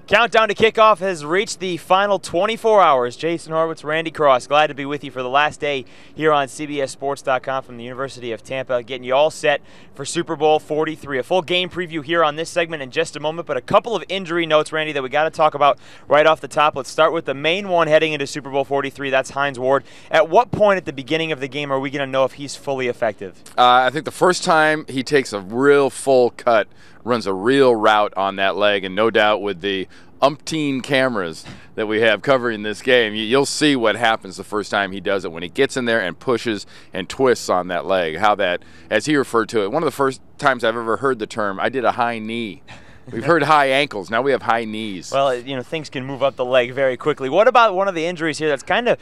Countdown to kickoff has reached the final 24 hours. Jason Horowitz, Randy Cross, glad to be with you for the last day here on CBSSports.com from the University of Tampa, getting you all set for Super Bowl 43. A full game preview here on this segment in just a moment, but a couple of injury notes, Randy, that we got to talk about right off the top. Let's start with the main one heading into Super Bowl 43. That's Hines Ward. At what point at the beginning of the game are we going to know if he's fully effective? I think the first time he takes a real full cut, runs a real route on that leg, and no doubt with the umpteen cameras that we have covering this game, you'll see what happens the first time he does it, when he gets in there and pushes and twists on that leg. How that, as he referred to it, one of the first times I've ever heard the term, I did a high knee. We've heard high ankles. Now we have high knees. Well, things can move up the leg very quickly. What about one of the injuries here that's kind of,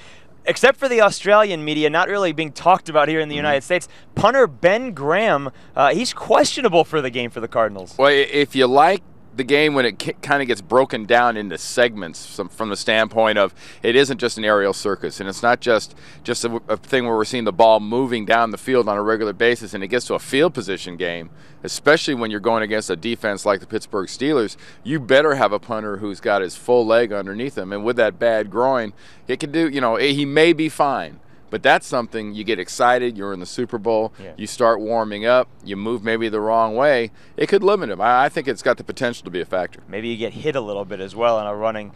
except for the Australian media, not really being talked about here in the United States? Punter Ben Graham, he's questionable for the game for the Cardinals. Well, if you like the game when it kind of gets broken down into segments from the standpoint of it isn't just an aerial circus, and it's not just a thing where we're seeing the ball moving down the field on a regular basis, and it gets to a field position game, especially when you're going against a defense like the Pittsburgh Steelers. You better have a punter who's got his full leg underneath him, and with that bad groin, it can do, he may be fine. But that's something you get excited. You're in the Super Bowl. Yeah. You start warming up. You move maybe the wrong way. It could limit him. I think it's got the potential to be a factor. Maybe you get hit a little bit as well on a running.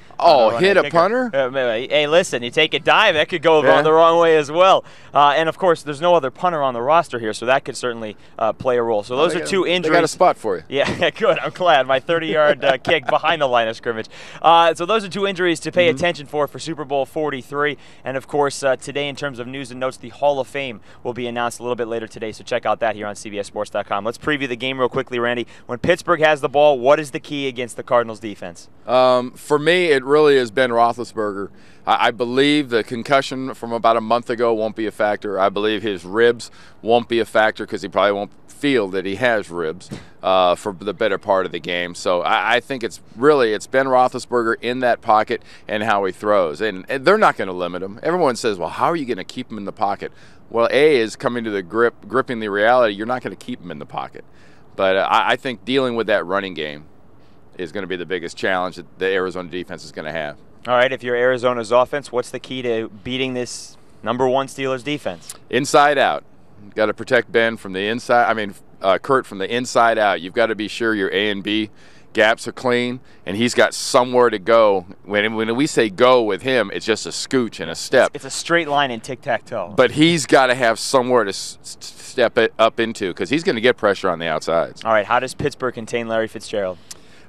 Hit a punter? Hey, listen, you take a dive, that could go the wrong way as well. And of course, there's no other punter on the roster here, so that could certainly play a role. So those are two injuries. They got a spot for you. Yeah, good. I'm glad. My 30-yard kick behind the line of scrimmage. So those are two injuries to pay attention for Super Bowl 43. And of course, today in terms of news and notes, the Hall of Fame will be announced a little bit later today, so check out that here on CBSSports.com. Let's preview the game real quickly, Randy. When Pittsburgh has the ball, what is the key against the Cardinals' defense? For me, it really is Ben Roethlisberger. I believe the concussion from about a month ago won't be a factor. I believe his ribs won't be a factor because he probably won't feel that he has ribs for the better part of the game. So I think it's Ben Roethlisberger in that pocket and how he throws. And they're not going to limit him. Everyone says, well, how are you going to keep him in the pocket? Well, A is coming to the gripping the reality, you're not going to keep him in the pocket. But I think dealing with that running game is going to be the biggest challenge that the Arizona defense is going to have. All right, if you're Arizona's offense, what's the key to beating this number one Steelers defense? Inside out. You've got to protect Ben from the inside. Kurt from the inside out. You've got to be sure your A and B gaps are clean, and he's got somewhere to go. When we say go with him, it's just a scooch and a step. It's a straight line in tic-tac-toe. But he's got to have somewhere to step it up into because he's going to get pressure on the outsides. All right, how does Pittsburgh contain Larry Fitzgerald?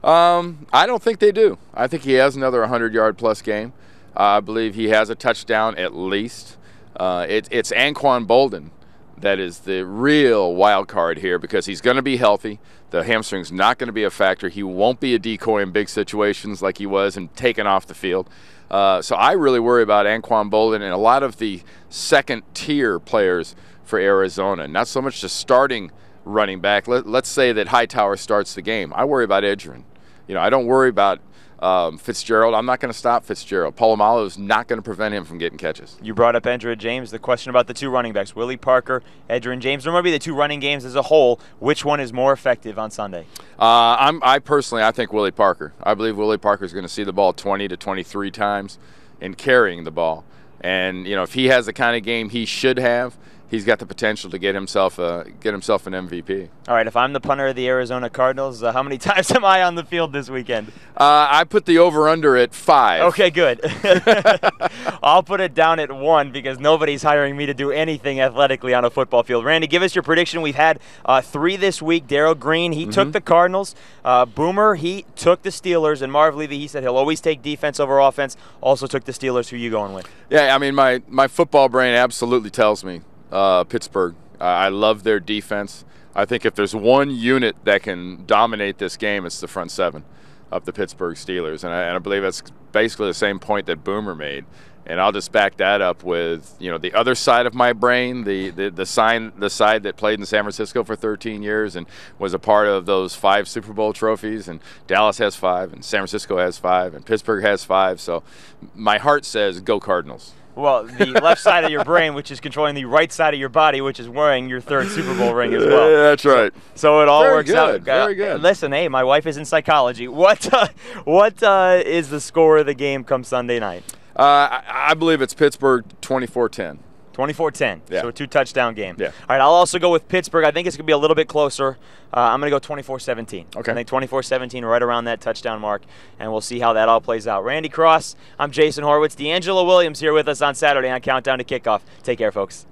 I don't think they do. I think he has another 100-yard-plus game. I believe he has a touchdown at least. It's Anquan Boldin that is the real wild card here because he's going to be healthy. The hamstring's not going to be a factor. He won't be a decoy in big situations like he was and taken off the field. So I really worry about Anquan Boldin and a lot of the second-tier players for Arizona. Not so much the starting running back. Let's say that Hightower starts the game. I worry about Edgerrin. I don't worry about Fitzgerald. I'm not going to stop Fitzgerald. Polamalu is not going to prevent him from getting catches. You brought up Edgerrin James. The question about the two running backs, Willie Parker, Edgerrin James. Remember the two running games as a whole. Which one is more effective on Sunday? I think Willie Parker. I believe Willie Parker is going to see the ball 20 to 23 times in carrying the ball. And, if he has the kind of game he should have, he's got the potential to get himself an MVP. All right, if I'm the punter of the Arizona Cardinals, how many times am I on the field this weekend? I put the over-under at 5. Okay, good. I'll put it down at 1 because nobody's hiring me to do anything athletically on a football field. Randy, give us your prediction. We've had 3 this week. Darryl Green, he took the Cardinals. Boomer, he took the Steelers. And Marv Levy, he said he'll always take defense over offense. Also took the Steelers. Who are you going with? Yeah, my football brain absolutely tells me Pittsburgh. I love their defense. I think if there's one unit that can dominate this game, it's the front seven of the Pittsburgh Steelers. And I believe that's basically the same point that Boomer made. And I'll just back that up with, the other side of my brain, the side that played in San Francisco for 13 years and was a part of those 5 Super Bowl trophies. And Dallas has 5, and San Francisco has 5, and Pittsburgh has 5. So my heart says go Cardinals. Well, the left side of your brain, which is controlling the right side of your body, which is wearing your third Super Bowl ring as well. Yeah, that's right. So it all Very works good, out. very good. Listen, hey, my wife is in psychology. What is the score of the game come Sunday night? I believe it's Pittsburgh 24-10. 24-10, Yeah. so a 2-touchdown game. Yeah. All right, I'll also go with Pittsburgh. I think it's going to be a little bit closer. I'm going to go 24-17. Okay. I think 24-17, right around that touchdown mark, and we'll see how that all plays out. Randy Cross, I'm Jason Horowitz. D'Angelo Williams here with us on Saturday on Countdown to Kickoff. Take care, folks.